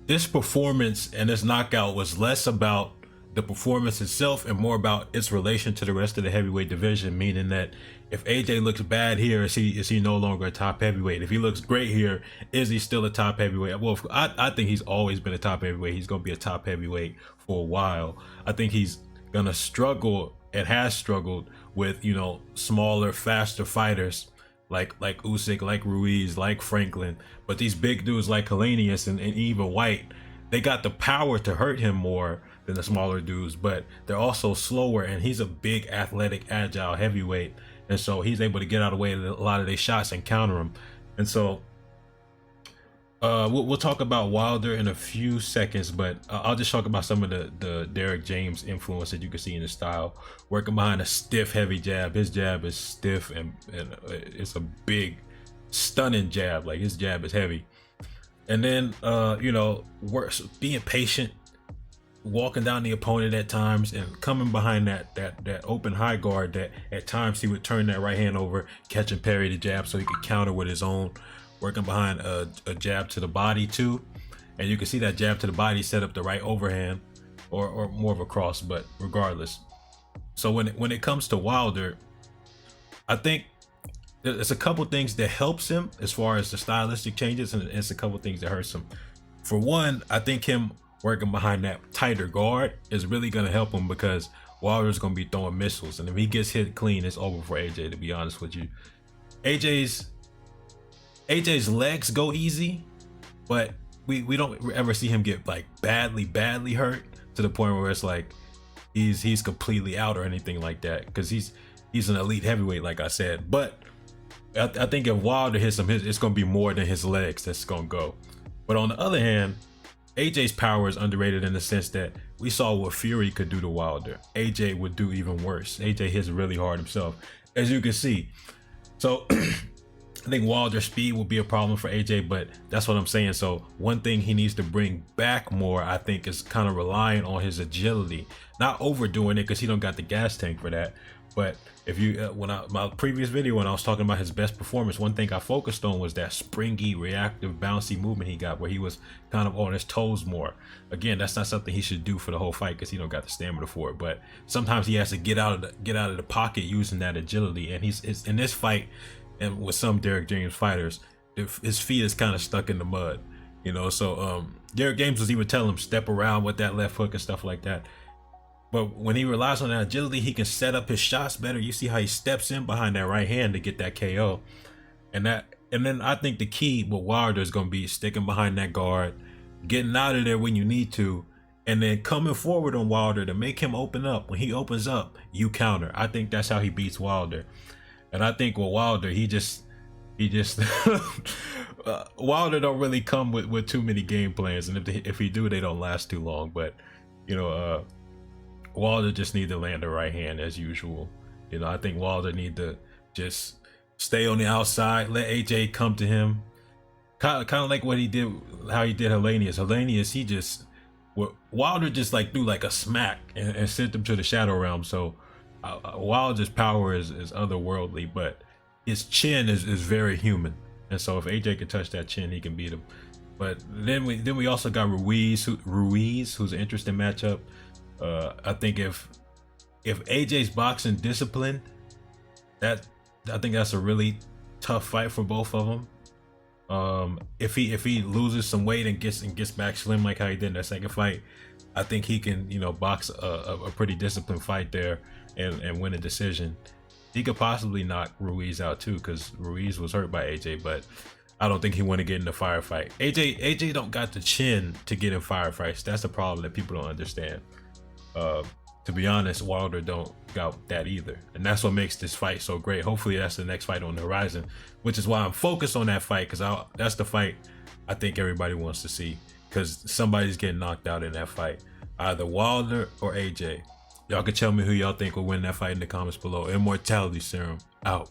this performance and this knockout was less about the performance itself and more about its relation to the rest of the heavyweight division, meaning that if AJ looks bad here, is he no longer a top heavyweight? If he looks great here, is he still a top heavyweight? Well, I think he's always been a top heavyweight. He's going to be a top heavyweight for a while. I think he's going to struggle and has struggled with, smaller, faster fighters like Usyk, like Ruiz, like Franklin. But these big dudes like Helenius and even White, they got the power to hurt him more than the smaller dudes, but they're also slower, and he's a big, athletic, agile heavyweight, and so he's able to get out of the way of a lot of their shots and counter them. And so we'll talk about Wilder in a few seconds, but I'll just talk about some of the Derek James influence that you can see in his style. Working behind a stiff, heavy jab. His jab is stiff and it's a big, stunning jab. Like, his jab is heavy. And then being patient, walking down the opponent at times, and coming behind that open high guard that at times he would turn that right hand over, catch and parry the jab so he could counter with his own. Working behind a jab to the body too, and you can see that jab to the body set up the right overhand or more of a cross, but regardless. So when it comes to Wilder, I think there's a couple things that helps him as far as the stylistic changes, and it's a couple things that hurts him. For one, I think him working behind that tighter guard is really going to help him, because Wilder's going to be throwing missiles, and if he gets hit clean, it's over for AJ, to be honest with you. AJ's legs go easy, but we don't ever see him get like badly hurt to the point where it's like he's completely out or anything like that, because he's an elite heavyweight, like I said. But I think if Wilder hits him, it's going to be more than his legs that's going to go. But on the other hand, AJ's power is underrated in the sense that we saw what Fury could do to Wilder. AJ would do even worse. AJ hits really hard himself, as you can see. So I think Wilder's speed will be a problem for AJ, but that's what I'm saying. So one thing he needs to bring back more, I think, is kind of relying on his agility, not overdoing it, because he don't got the gas tank for that. But if you, my previous video, when I was talking about his best performance, one thing I focused on was that springy, reactive, bouncy movement he got, where he was kind of on his toes more. Again, that's not something he should do for the whole fight, because he don't got the stamina for it. But sometimes he has to get out of the pocket using that agility. And he's in this fight, and with some Derek James fighters, his feet is kind of stuck in the mud, So Derek James was even telling him step around with that left hook and stuff like that. But when he relies on that agility, he can set up his shots better. You see how he steps in behind that right hand to get that KO. And then I think the key with Wilder is going to be sticking behind that guard, getting out of there when you need to, and then coming forward on Wilder to make him open up. When he opens up, you counter. I think that's how he beats Wilder. And I think with Wilder, he just Wilder don't really come with too many game plans, and if he do, they don't last too long. But Wilder just need to land the right hand as usual. I think Wilder need to just stay on the outside, let AJ come to him, kind of like what he did, how he did Helenius. Wilder just like threw like a smack and sent him to the shadow realm. So Wilder's power is otherworldly, but his chin is very human, and so if AJ can touch that chin, he can beat him. But then we also got Ruiz, who's an interesting matchup. I think if AJ's boxing discipline, I think that's a really tough fight for both of them. If he loses some weight and gets back slim like how he did in that second fight, I think he can box a pretty disciplined fight there and win a decision. He could possibly knock Ruiz out too, because Ruiz was hurt by AJ, but I don't think he want to get in a firefight. AJ don't got the chin to get in firefights. That's the problem that people don't understand. To be honest, Wilder don't got that either, and that's what makes this fight so great. Hopefully that's the next fight on the horizon, which is why I'm focused on that fight, because that's the fight I think everybody wants to see, because somebody's getting knocked out in that fight, either Wilder or AJ. Y'all can tell me who y'all think will win that fight in the comments below. Immortality Serum out.